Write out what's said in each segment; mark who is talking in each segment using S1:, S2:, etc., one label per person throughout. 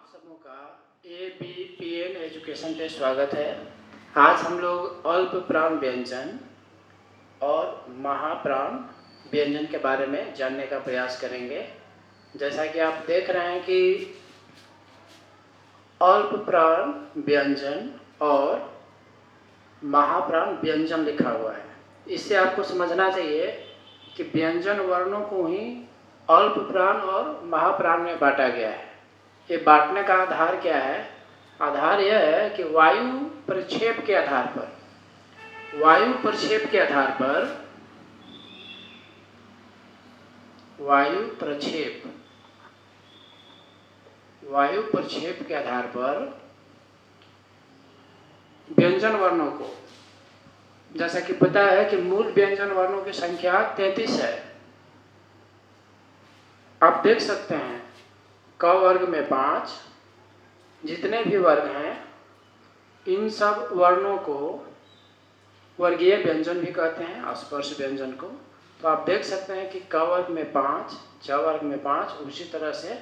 S1: सबों का ABPN education पे स्वागत है। आज हम लोग अल्प प्राण व्यंजन और महाप्राण व्यंजन के बारे में जानने का प्रयास करेंगे। जैसा कि आप देख रहे हैं कि अल्प प्राण व्यंजन और महाप्राण व्यंजन लिखा हुआ है। इससे आपको समझना चाहिए कि व्यंजन वर्णों को ही अल्प प्राण और महाप्राण में बांटा गया है। ये बांटने का आधार क्या है? आधार यह है कि वायु प्रक्षेप के आधार पर वायु प्रक्षेप के आधार पर व्यंजन वर्णों को, जैसा कि पता है कि मूल व्यंजन वर्णों की संख्या 33 है। आप देख सकते हैं क वर्ग में 5, जितने भी वर्ग हैं इन सब वर्णों को वर्गीय व्यंजन भी कहते हैं, स्पर्श व्यंजन को। तो आप देख सकते हैं कि क वर्ग में 5, च वर्ग में 5, उसी तरह से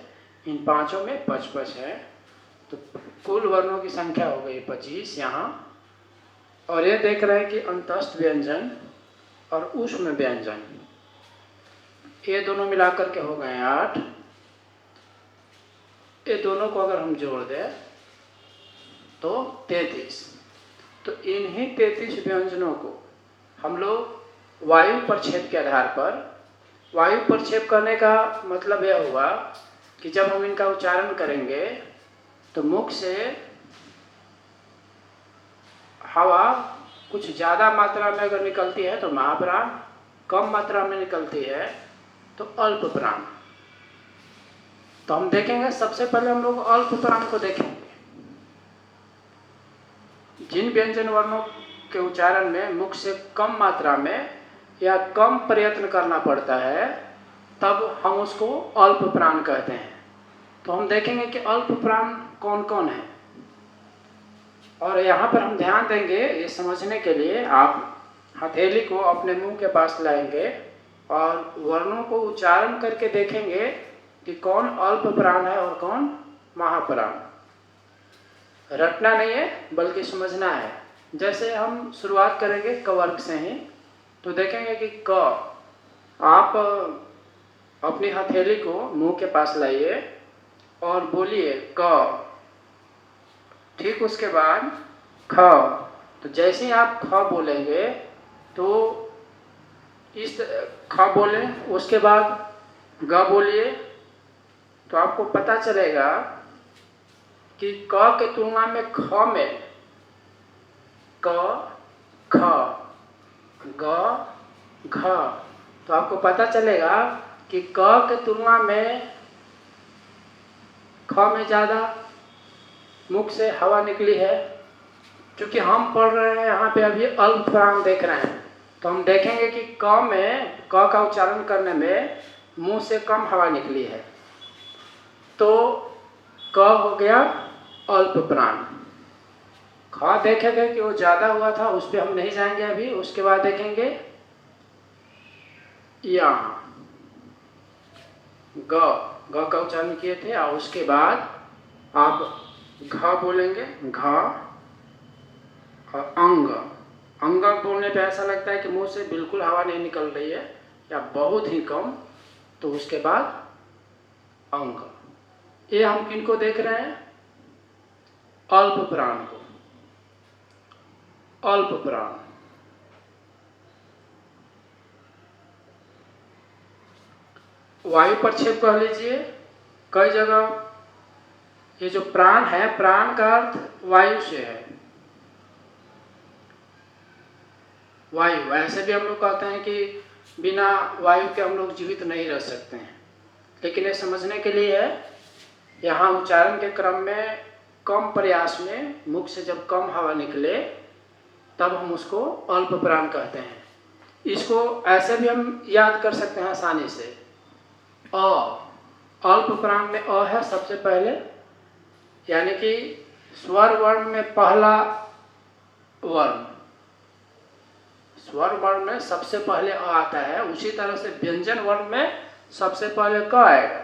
S1: इन पांचों में 55 है। तो कुल वर्णों की संख्या हो गई 25 यहाँ। और ये देख रहे हैं कि अंतस्थ व्यंजन और ऊष्म व्यंजन, ये दोनों मिलाकर के हो गए 8। ये दोनों को अगर हम जोड़ दें तो 33। तो इन्हीं 33 व्यंजनों को हम लोग वायु प्रक्षेप के आधार पर, वायु प्रक्षेप करने का मतलब यह हुआ कि जब हम इनका उच्चारण करेंगे तो मुख से हवा कुछ ज़्यादा मात्रा में अगर निकलती है तो महाप्राण, कम मात्रा में निकलती है तो अल्प प्राण। तो हम देखेंगे, सबसे पहले हम लोग अल्प प्राण को देखेंगे। जिन व्यंजन वर्णों के उच्चारण में मुख से कम मात्रा में या कम प्रयत्न करना पड़ता है तब हम उसको अल्प प्राण कहते हैं। तो हम देखेंगे कि अल्प प्राण कौन कौन है। और यहाँ पर हम ध्यान देंगे, ये समझने के लिए आप हथेली को अपने मुंह के पास लाएंगे और वर्णों को उच्चारण करके देखेंगे कि कौन अल्प प्राण है और कौन महाप्राण। रटना नहीं है बल्कि समझना है। जैसे हम शुरुआत करेंगे क वर्ग से ही, तो देखेंगे कि क, आप अपनी हथेली को मुंह के पास लाइए और बोलिए क। ठीक उसके बाद ख। तो जैसे ही आप ख बोलेंगे तो इस ख बोलें, उसके बाद ग बोलिए, तो आपको पता चलेगा कि क के तुलना में ख में क, ख, ग, घ, तो आपको पता चलेगा कि क के तुलना में ख में ज़्यादा मुख से हवा निकली है। क्योंकि हम पढ़ रहे हैं यहाँ पे अभी अल्प प्राण देख रहे हैं, तो हम देखेंगे कि क में, क का उच्चारण करने में मुंह से कम हवा निकली है, तो क हो गया अल्प प्राण। ख देखेंगे कि वो ज़्यादा हुआ था, उस पर हम नहीं जाएंगे अभी। उसके बाद देखेंगे यहाँ ग का उच्चारण किए थे, और उसके बाद आप घ बोलेंगे, घ, और अंग बोलने पे ऐसा लगता है कि मुंह से बिल्कुल हवा नहीं निकल रही है या बहुत ही कम, तो उसके बाद अंग। ये हम किनको देख रहे हैं? अल्प प्राण को। अल्प प्राण। वायु प्रक्षेप कह लीजिए। कई जगह ये जो प्राण है, प्राण का अर्थ वायु से है। वायु, ऐसे भी हम लोग कहते हैं कि बिना वायु के हम लोग जीवित नहीं रह सकते हैं, लेकिन ये समझने के लिए है, यहाँ उच्चारण के क्रम में कम प्रयास में मुख से जब कम हवा निकले तब हम उसको अल्प प्राण कहते हैं। इसको ऐसे भी हम याद कर सकते हैं आसानी से। अल्प प्राण में अ है सबसे पहले, यानी कि स्वर वर्ण में पहला वर्ण, स्वर वर्ण में सबसे पहले अ आता है। उसी तरह से व्यंजन वर्ण में सबसे पहले क आएगा।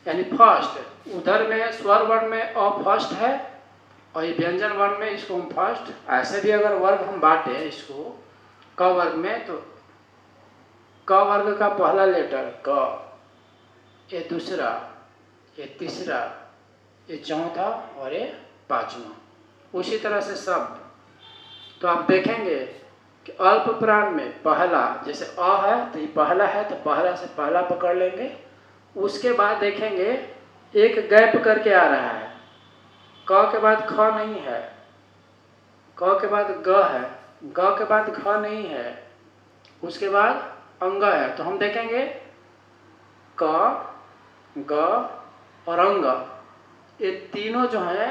S1: यानी फर्स्ट। उधर में स्वर वर्ण में अ फर्स्ट है और ये व्यंजन वर्ण में इसको हम फर्स्ट। ऐसे भी अगर वर्ग हम बांटे इसको क वर्ग में, तो क वर्ग का पहला लेटर क, ये दूसरा, ये तीसरा, ये चौथा और ये पांचवा। उसी तरह से शब्द तो आप देखेंगे कि अल्प प्राण में पहला, जैसे अ है तो ये पहला है तो पहला से पहला पकड़ लेंगे। उसके बाद देखेंगे एक गैप करके आ रहा है, क के बाद ख नहीं है, क के बाद ग है, ग के बाद ख नहीं है, उसके बाद अंग है। तो हम देखेंगे क, ग और अंग, ये तीनों जो है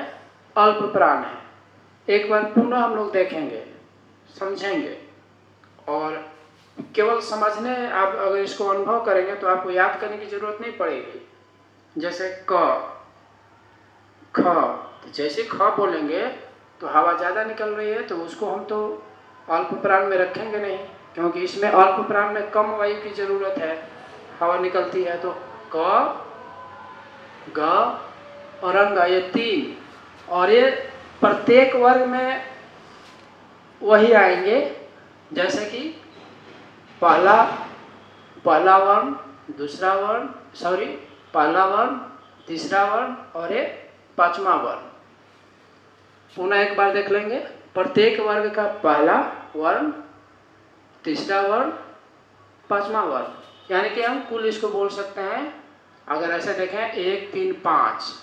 S1: अल्प प्राण है। एक बार पुनः हम लोग देखेंगे, समझेंगे, और केवल समझने, आप अगर इसको अनुभव करेंगे तो आपको याद करने की जरूरत नहीं पड़ेगी। जैसे क, ख, तो जैसे ख बोलेंगे तो हवा ज़्यादा निकल रही है तो उसको हम तो अल्प प्राण में रखेंगे नहीं, क्योंकि इसमें अल्प प्राण में कम वायु की ज़रूरत है, हवा निकलती है। तो क, ग और अंग, ये तीन, और ये प्रत्येक वर्ग में वही आएंगे। जैसे कि पहला वर्ण, दूसरा वर्ण, पहला वर्ण, तीसरा वर्ण और ये पांचवा वर्ण। पुनः एक बार देख लेंगे, प्रत्येक वर्ग का पहला वर्ण, तीसरा वर्ण, पांचवा वर्ण, यानी कि हम कुल इसको बोल सकते हैं, अगर ऐसे देखें 1 3 5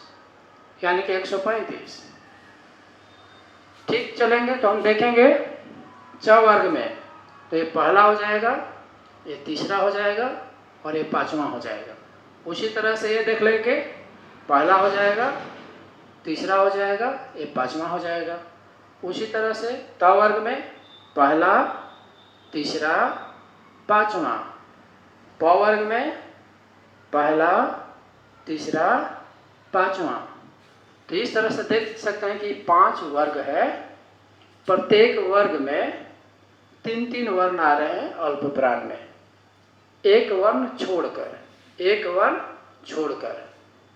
S1: यानी कि 135। ठीक चलेंगे तो हम देखेंगे च वर्ग में तो ये पहला हो जाएगा, ये तीसरा हो जाएगा और ये पांचवा हो जाएगा। उसी तरह से ये देख लेंगे, पहला हो जाएगा, तीसरा हो जाएगा, ये पांचवा हो जाएगा। उसी तरह से त वर्ग में पहला, तीसरा, पांचवा। प वर्ग में पहला, तीसरा, पांचवा। तो इस तरह से देख सकते हैं कि 5 वर्ग है, प्रत्येक वर्ग में 3-3 वर्ण आ रहे हैं अल्प प्राण में, एक वर्ण छोड़कर,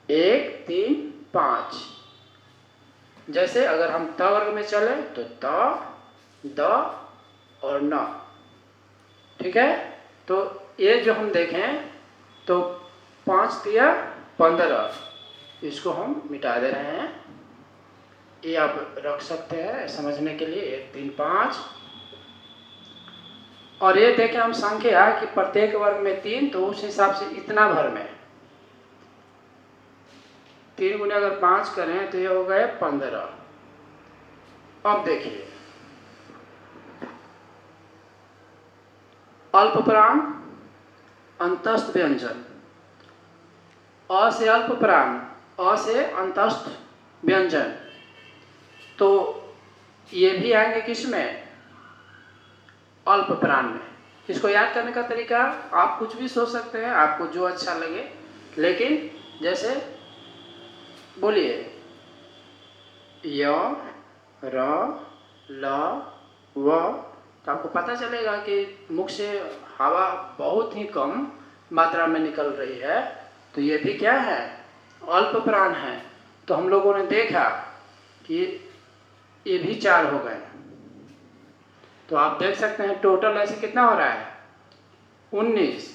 S1: 1 3 5। जैसे अगर हम त वर्ग में चले तो त, द और न। ठीक है, तो ये जो हम देखें तो 5 तिया 15, इसको हम मिटा दे रहे हैं। ये आप रख सकते हैं समझने के लिए, 1 3 5। और ये देखें हम संख्या कि प्रत्येक वर्ग में 3, तो उस हिसाब से इतना भर में 3 गुने अगर 5 करें तो ये हो गए 15। अब देखिए अल्प प्राण, अंतस्थ व्यंजन, अ से अल्प प्राण, अ से अंतस्थ व्यंजन, तो ये भी आएंगे किसमें? अल्प प्राण में। इसको याद करने का तरीका आप कुछ भी सोच सकते हैं, आपको जो अच्छा लगे, लेकिन जैसे बोलिए य, र, ल, व, तो आपको पता चलेगा कि मुख से हवा बहुत ही कम मात्रा में निकल रही है, तो ये भी क्या है? अल्प प्राण है। तो हम लोगों ने देखा कि ये भी 4 हो गए। तो आप देख सकते हैं टोटल ऐसे कितना हो रहा है? 19।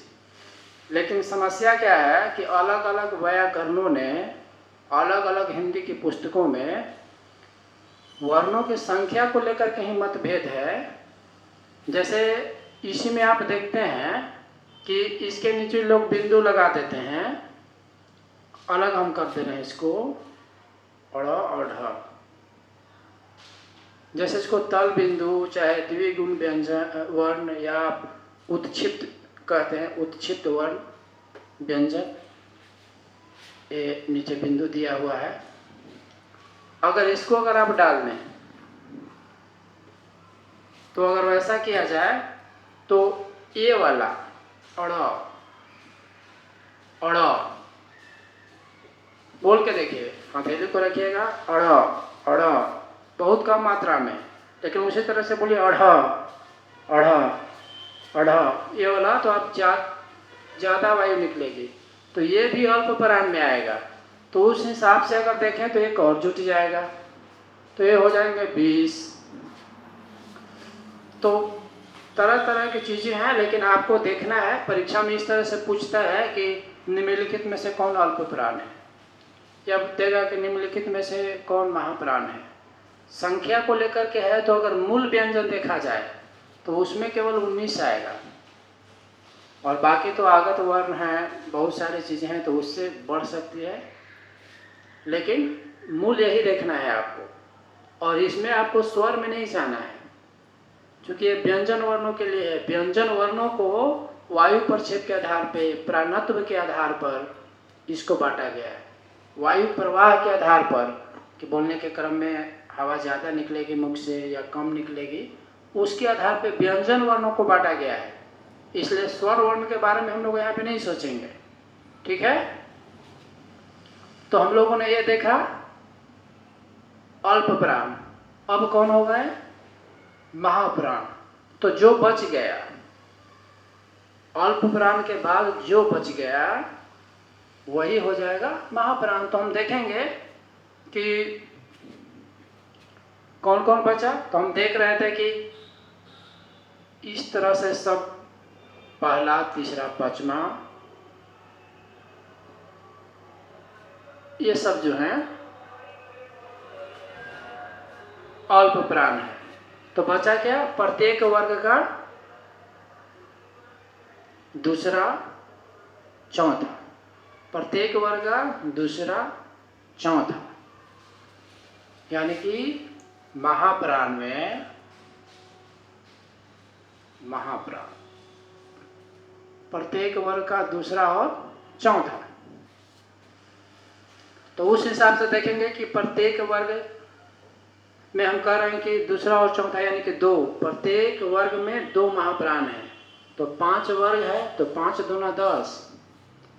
S1: लेकिन समस्या क्या है कि अलग अलग व्याकरणों ने अलग अलग हिंदी की पुस्तकों में वर्णों की संख्या को लेकर कहीं मतभेद है। जैसे इसी में आप देखते हैं कि इसके नीचे लोग बिंदु लगा देते हैं, अलग हम कर दे रहे हैं इसको अड़ और ढ। जैसे इसको तल बिंदु, चाहे द्विगुण व्यंजन वर्ण या उत्क्षिप्त कहते हैं, उत्क्षिप्त वर्ण व्यंजन, ये नीचे बिंदु दिया हुआ है। अगर इसको अगर आप डाल दें तो अगर वैसा किया जाए तो ये वाला अड़ अड़ बोल के देखिए, हथेली को रखिएगा, अड़ अड़, बहुत कम मात्रा में, लेकिन उसी तरह से बोलिए अढ़ अढ़ अढ़, ये वाला तो आप ज़्यादा वायु निकलेगी। तो ये भी अल्प प्राण में आएगा। तो उस हिसाब से अगर देखें तो एक और जुट जाएगा, तो ये हो जाएंगे 20। तो तरह तरह की चीज़ें हैं, लेकिन आपको देखना है, परीक्षा में इस तरह से पूछता है कि निम्नलिखित में से कौन अल्प प्राण है, या देगा कि निम्नलिखित में से कौन महाप्राण है। संख्या को लेकर के है, तो अगर मूल व्यंजन देखा जाए तो उसमें केवल 19 आएगा, और बाकी तो आगत वर्ण है, बहुत सारी चीज़ें हैं, तो उससे बढ़ सकती है, लेकिन मूल यही देखना है आपको। और इसमें आपको स्वर में नहीं जाना है, क्योंकि ये व्यंजन वर्णों के लिए है। व्यंजन वर्णों को वायु प्रक्षेप के आधार पे, प्राणत्व के आधार पर इसको बांटा गया है। वायु प्रवाह के आधार पर कि बोलने के क्रम में हवा ज़्यादा निकलेगी मुख से या कम निकलेगी, उसके आधार पे व्यंजन वर्णों को बांटा गया है। इसलिए स्वर वर्ण के बारे में हम लोग यहाँ पे नहीं सोचेंगे, ठीक है। तो हम लोगों ने ये देखा अल्प प्राण। अब कौन हो गए? महाप्राण। तो जो बच गया, अल्प प्राण के बाद जो बच गया वही हो जाएगा महाप्राण। तो हम देखेंगे कि कौन कौन बचा। तो हम देख रहे थे कि इस तरह से सब पहला, तीसरा, पांचवा, ये सब जो हैं अल्प प्राण है। तो बचा क्या? प्रत्येक वर्ग का दूसरा, चौथा, प्रत्येक वर्ग का दूसरा, चौथा, यानी कि महाप्राण में महाप्राण प्रत्येक वर्ग का दूसरा और चौथा। तो उस हिसाब से देखेंगे कि प्रत्येक वर्ग में हम कह रहे हैं कि दूसरा और चौथा यानी कि 2, प्रत्येक वर्ग में 2 महाप्राण है। तो 5 वर्ग है, तो 5 दूना 10,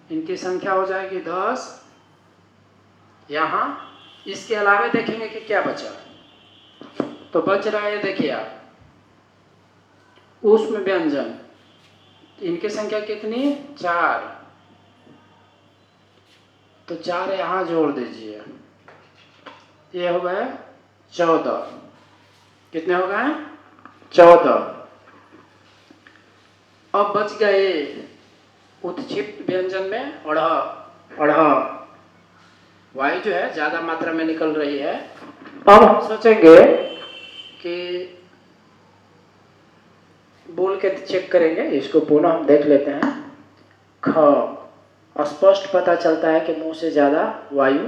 S1: इनकी संख्या हो जाएगी 10। यहाँ इसके अलावा देखेंगे कि क्या बचा। तो बच रहा है, देखिए आप, ऊष्म व्यंजन, इनकी संख्या कितनी? 4। तो 4 यहाँ जोड़ दीजिए, ये हो गए 14। कितने हो गए? 14। अब बच गए उत्क्षिप्त व्यंजन में अढ़। वायु जो है ज्यादा मात्रा में निकल रही है। अब हम सोचेंगे कि बोल के चेक करेंगे, इसको पुनः हम देख लेते हैं। ख, स्पष्ट पता चलता है कि मुंह से ज्यादा वायु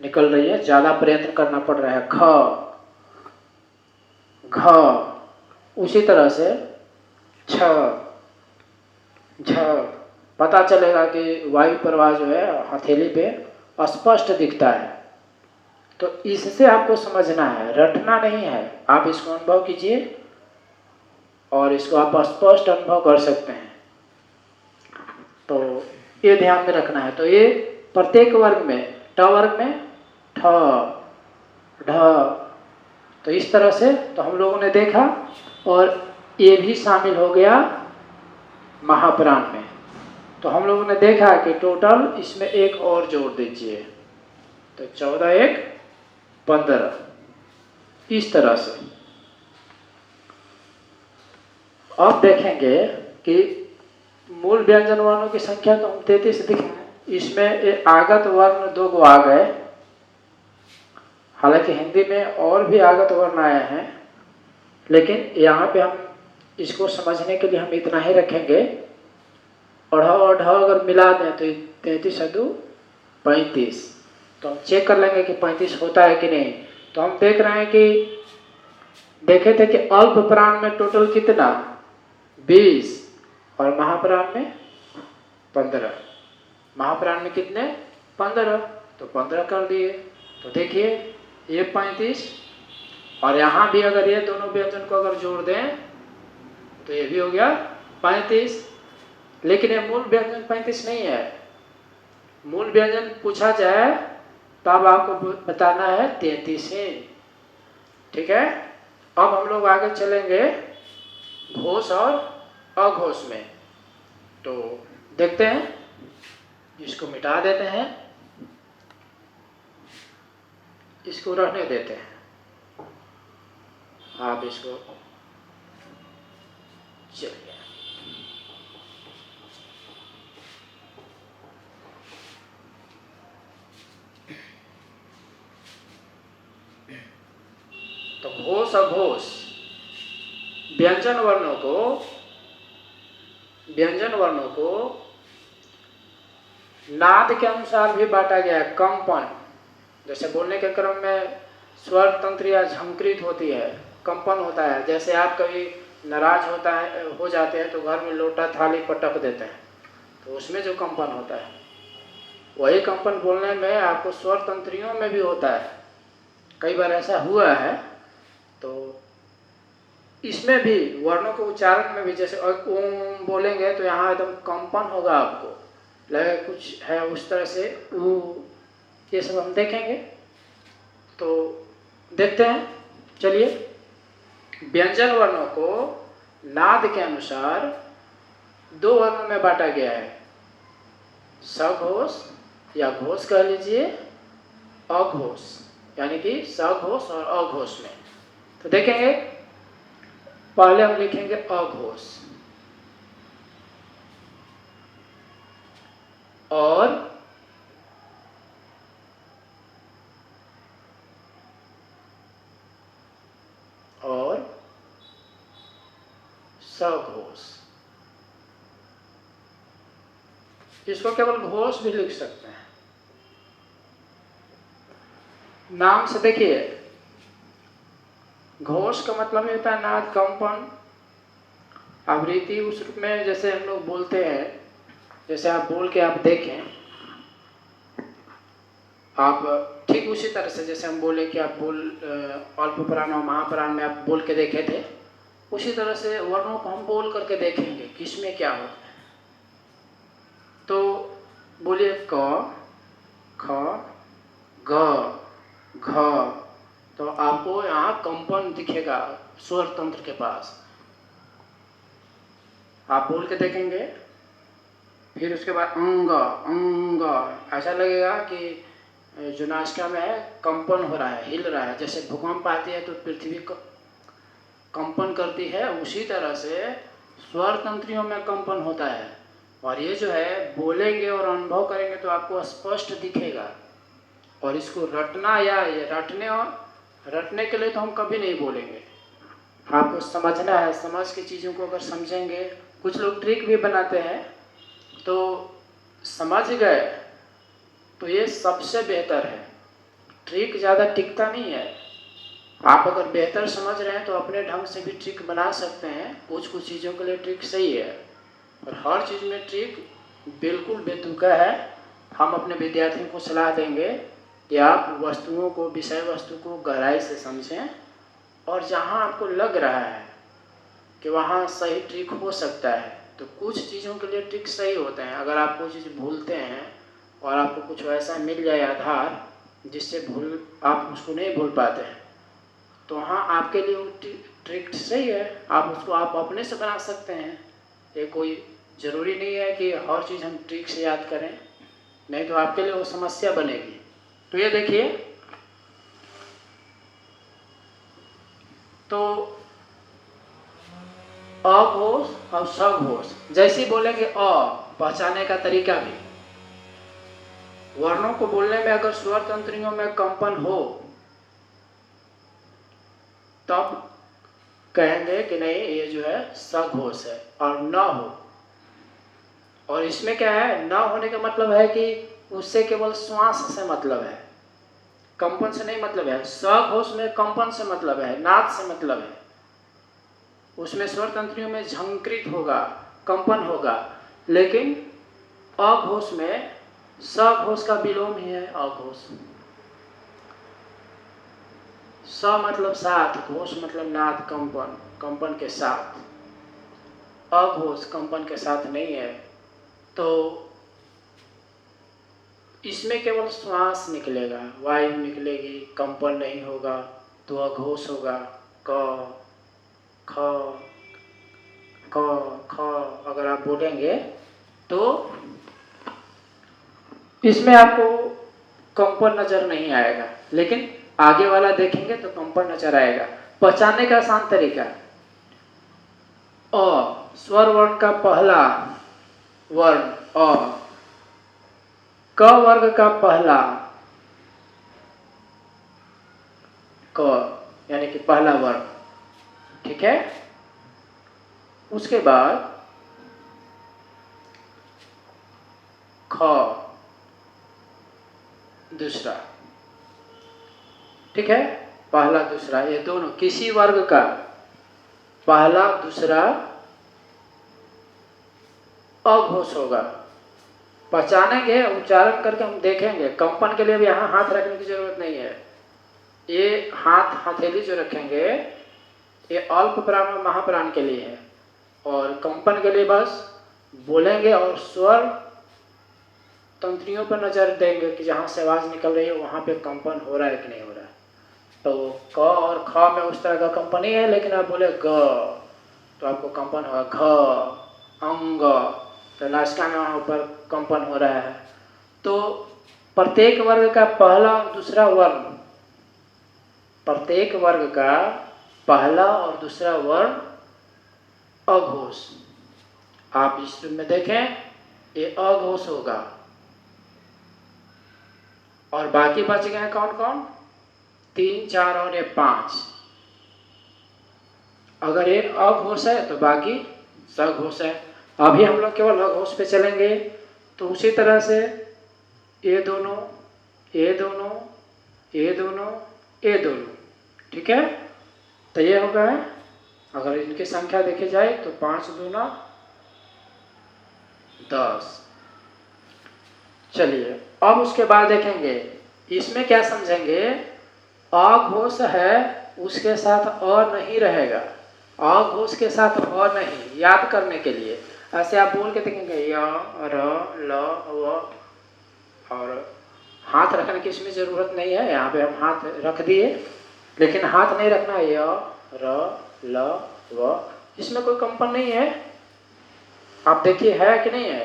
S1: निकल रही है, ज्यादा प्रयत्न करना पड़ रहा है। ख, घ, उसी तरह से छ, झ, पता चलेगा कि वायु प्रवाह जो है हथेली पे स्पष्ट दिखता है। तो इससे आपको समझना है, रटना नहीं है। आप इसको अनुभव कीजिए और इसको आप स्पष्ट अनुभव कर सकते हैं। तो ये ध्यान में रखना है। तो ये प्रत्येक वर्ग में, ट वर्ग में ठ, ढ, तो इस तरह से तो हम लोगों ने देखा, और ये भी शामिल हो गया महाप्राण में। तो हम लोगों ने देखा कि टोटल इसमें एक और जोड़ दीजिए, तो 14 1 15, इस तरह से। अब देखेंगे कि मूल व्यंजन वर्णों की संख्या तो हम 33 दिखे, इसमें आगत वर्ण 2 गो आ गए। हालांकि हिंदी में और भी आगत वर्ण आए हैं, लेकिन यहाँ पे हम इसको समझने के लिए हम इतना ही रखेंगे। अढ़ और ढ अगर मिला दें तो 33 2 35। तो हम चेक कर लेंगे कि 35 होता है कि नहीं। तो हम देख रहे हैं कि देखे थे कि अल्प प्राण में टोटल कितना? 20, और महाप्राण में 15। महाप्राण में कितने? 15, तो 15 कर दिए। तो देखिए ये 35, और यहाँ भी अगर ये दोनों व्यंजन को अगर जोड़ दें तो ये भी हो गया 35। लेकिन ये मूल व्यंजन 35 नहीं है। मूल व्यंजन पूछा जाए तब आपको बताना है 33 है, ठीक है। अब हम लोग आगे चलेंगे घोष और अघोष में। तो देखते हैं इसको मिटा देते हैं, इसको रहने देते हैं। आप इसको चलिए तो घोष अघोष व्यंजन वर्णों को नाद के अनुसार भी बांटा गया है। कंपन, जैसे बोलने के क्रम में स्वर तंत्रियाँ झंकृत होती है, कंपन होता है। जैसे आप कभी नाराज हो जाते हैं तो घर में लोटा थाली पटक देते हैं, तो उसमें जो कंपन होता है, वही कंपन बोलने में आपको स्वर तंत्रियों में भी होता है। कई बार ऐसा हुआ है। तो इसमें भी वर्णों के उच्चारण में भी, जैसे ओम बोलेंगे तो यहाँ एकदम कंपन होगा, आपको लगे कुछ है उस तरह से। ये सब हम देखेंगे, तो देखते हैं। चलिए, व्यंजन वर्णों को नाद के अनुसार 2 वर्णों में बांटा गया है, सघोष या घोष कह लीजिए, अघोष, यानी कि सघोष और अघोष में। तो देखेंगे, पहले हम लिखेंगे अघोष, और सघोष। इसको केवल घोष भी लिख सकते हैं। नाम से देखिए, घोष का मतलब ये होता है नाद, कंपन, आवृत्ति। उस रूप में जैसे हम लोग बोलते हैं, जैसे आप बोल के आप देखें, आप ठीक उसी तरह से जैसे हम बोले कि आप अल्प प्राण और महाप्राण में आप बोल के देखे थे, उसी तरह से वर्णों को हम बोल करके देखेंगे कि इसमें क्या होता है। तो बोलिए क, ख, ग, घ, तो आपको यहाँ कंपन दिखेगा स्वर तंत्र के पास। आप बोल के देखेंगे, फिर उसके बाद अंग, अंग, ऐसा लगेगा कि जो नासिका में कंपन हो रहा है, हिल रहा है। जैसे भूकंप आती है तो पृथ्वी कंपन करती है, उसी तरह से स्वर तंत्रियों में कंपन होता है। और ये जो है, बोलेंगे और अनुभव करेंगे तो आपको स्पष्ट दिखेगा। और इसको रटना या रटने के लिए तो हम कभी नहीं बोलेंगे, आपको समझना है। समझ की चीज़ों को अगर समझेंगे, कुछ लोग ट्रिक भी बनाते हैं, तो समझ गए तो ये सबसे बेहतर है। ट्रिक ज़्यादा टिकता नहीं है। आप अगर बेहतर समझ रहे हैं तो अपने ढंग से भी ट्रिक बना सकते हैं। कुछ चीज़ों के लिए ट्रिक सही है, और हर चीज़ में ट्रिक बिल्कुल बेतुका है। हम अपने विद्यार्थियों को सलाह देंगे कि आप वस्तुओं को, विषय वस्तु को गहराई से समझें, और जहाँ आपको लग रहा है कि वहाँ सही ट्रिक हो सकता है, तो कुछ चीज़ों के लिए ट्रिक सही होते हैं। अगर आप कोई चीज़ भूलते हैं और आपको कुछ ऐसा मिल जाए आधार जिससे आप उसको नहीं भूल पाते हैं, तो वहाँ आपके लिए वो ट्रिक सही है। आप अपने से बना सकते हैं। ये कोई ज़रूरी नहीं है कि हर चीज़ हम ट्रिक से याद करें, नहीं तो आपके लिए वो समस्या बनेगी। तो ये देखिए, तो अघोष और सघोष जैसे बोलेंगे, पहचाने का तरीका भी, वर्णों को बोलने में अगर स्वर तंत्रियों में कंपन हो तब कहेंगे कि नहीं, ये जो है सघोष है। और न हो, और इसमें क्या है, न होने का मतलब है कि उससे केवल श्वास से मतलब है, कंपन से नहीं मतलब है। सघोष में कंपन से मतलब है, नाद से मतलब है। उसमें स्वर तंत्रियों में झंकृत होगा, कंपन होगा। लेकिन अघोष में सघोष का विलोम ही है अघोष। स मतलब साथ, घोष मतलब नाद, कंपन, कंपन के साथ। अघोष कंपन के साथ नहीं है। तो इसमें केवल श्वास निकलेगा, वायु निकलेगी, कंपन नहीं होगा, तो अघोष होगा। क, ख, क, ख अगर आप बोलेंगे तो इसमें आपको कंपन नजर नहीं आएगा, लेकिन आगे वाला देखेंगे तो कंपन नजर आएगा। पहचानने का आसान तरीका, अ स्वर वर्ण का पहला वर्ण अ, क वर्ग का पहला क, यानी कि पहला वर्ण, ठीक है। उसके बाद ख दूसरा, ठीक है, पहला दूसरा, ये दोनों किसी वर्ग का पहला दूसरा अघोष होगा। पहचानेंगे, उच्चारण करके हम देखेंगे। कंपन के लिए भी यहाँ हाथ रखने की जरूरत नहीं है। ये हाथ हथेली जो रखेंगे ये अल्प प्राण और महाप्राण के लिए है, और कंपन के लिए बस बोलेंगे और स्वर तंत्रियों पर नजर देंगे कि जहाँ से आवाज निकल रही है वहाँ पे कंपन हो रहा है कि नहीं हो रहा है। तो क और ख में उस तरह का कंपन नहीं है, लेकिन आप बोले ग तो आपको कंपन होगा। घ अंग, तो नासिका में वहाँ ऊपर कंपन हो रहा है। तो प्रत्येक वर्ग का पहला और दूसरा वर्ण, प्रत्येक वर्ग का पहला और दूसरा वर्ण अघोष। आप इस में देखें ये अघोष होगा, और बाकी बच गए कौन कौन, 3, 4 और ये 5। अगर ये अघोष है तो बाकी सघोष है। अभी हम लोग केवल अघोष पे चलेंगे। तो उसी तरह से ये दोनों, ये दोनों, ये दोनों, ये दोनों, ठीक है। तो ये हो गए, अगर इनकी संख्या देखी जाए तो 5 दूना 10। चलिए अब उसके बाद देखेंगे, इसमें क्या समझेंगे, अघोष है उसके साथ अ नहीं रहेगा। अघोष के साथ अ नहीं, याद करने के लिए ऐसे आप बोल के देखेंगे य र ल व, और हाथ रखने की इसमें जरूरत नहीं है। यहाँ पे हम हाथ रख दिए, लेकिन हाथ नहीं रखना है। य र ल व, इसमें कोई कंपन नहीं है। आप देखिए है कि नहीं है।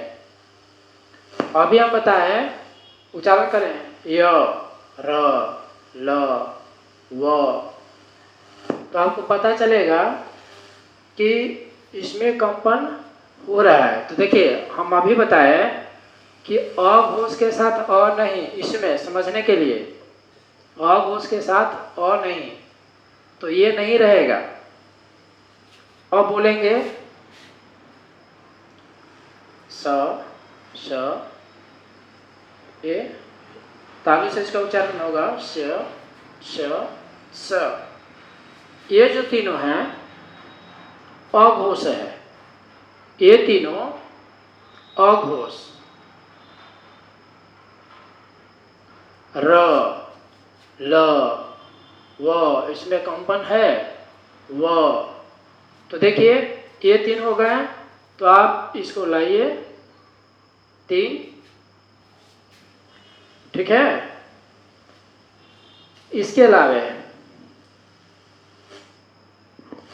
S1: अभी हम बताएं, उच्चारण करें य र ल व, तो आपको पता चलेगा कि इसमें कंपन हो रहा है। तो देखिए हम अभी बताए कि अघोष के साथ अ नहीं, इसमें समझने के लिए अघोष के साथ अ नहीं, तो ये नहीं रहेगा। अब बोलेंगे स श ए, तालु से इसका उच्चारण होगा श श स। ये जो तीनों हैं अघोष है, ये तीनों अघोष। र ल व, इसमें कंपन है व। तो देखिए ये 3 हो गए, तो आप इसको लाइए 3, ठीक है। इसके अलावे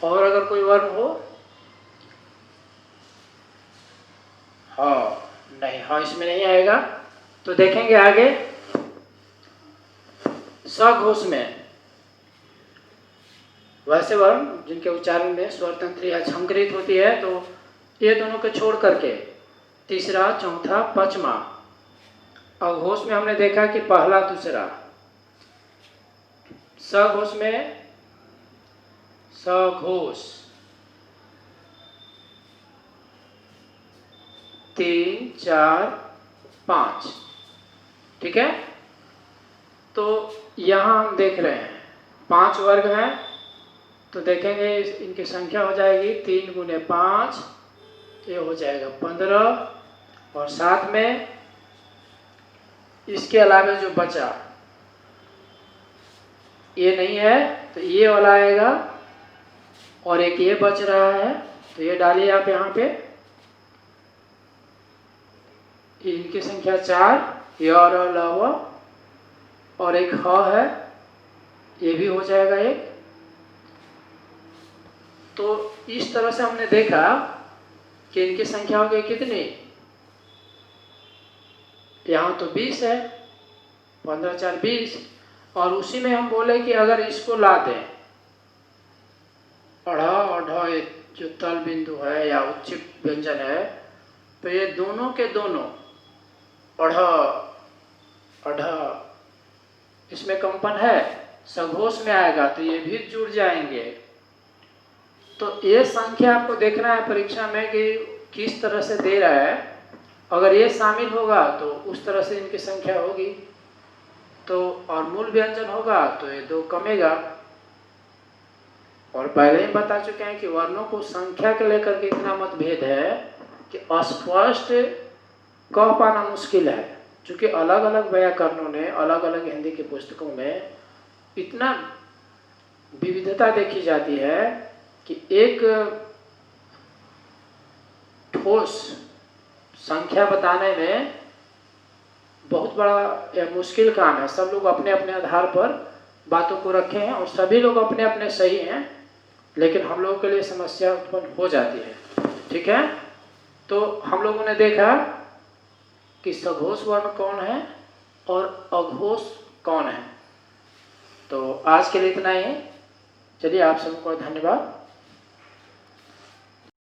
S1: और अगर कोई वर्ण हो, हाँ नहीं, हाँ इसमें नहीं आएगा। तो देखेंगे आगे सघोष में वैसे वर्ण जिनके उच्चारण में स्वर तंत्र या झंकृत होती है, तो ये दोनों को छोड़ करके तीसरा, चौथा, पांचवा। अघोष में हमने देखा कि पहला दूसरा। सघोष में सघोष 3, 4, 5, ठीक है। तो यहाँ हम देख रहे हैं 5 वर्ग हैं, तो देखेंगे इनकी संख्या हो जाएगी 3 गुने 5, ये हो जाएगा 15, और साथ में इसके अलावा जो बचा ये नहीं है, तो ये वाला आएगा, और एक ये बच रहा है, तो ये डालिए आप यहाँ पे। इनकी संख्या 4, य र ल व, और एक ह है, ये भी हो जाएगा एक। तो इस तरह से हमने देखा कि इनकी संख्या हो गई कितनी, यहाँ तो 20 है, 15 4 20, और उसी में हम बोले कि अगर इसको ला दें अढ़ अढ़ जो तल बिंदु है या उच्चिक व्यंजन है, तो ये दोनों के दोनों अढ़ अढ़ इसमें कंपन है, सघोष में आएगा तो ये भी जुड़ जाएंगे। तो ये संख्या आपको देखना है परीक्षा में कि किस तरह से दे रहा है। अगर ये शामिल होगा तो उस तरह से इनकी संख्या होगी, तो और मूल व्यंजन होगा तो ये 2 कमेगा। और पहले ही बता चुके हैं कि वर्णों को संख्या के लेकर के इतना मतभेद है कि अस्पष्ट कह पाना मुश्किल है, क्योंकि अलग अलग व्याकरणों ने अलग अलग हिंदी की पुस्तकों में इतना विविधता देखी जाती है कि एक ठोस संख्या बताने में बहुत बड़ा यह मुश्किल काम है। सब लोग अपने अपने आधार पर बातों को रखे हैं और सभी लोग अपने अपने सही हैं, लेकिन हम लोगों के लिए समस्या उत्पन्न हो जाती है। ठीक है, तो हम लोगों ने देखा कि सघोष वर्ण कौन है और अघोष कौन है। तो आज के लिए इतना ही। चलिए, आप सबको धन्यवाद।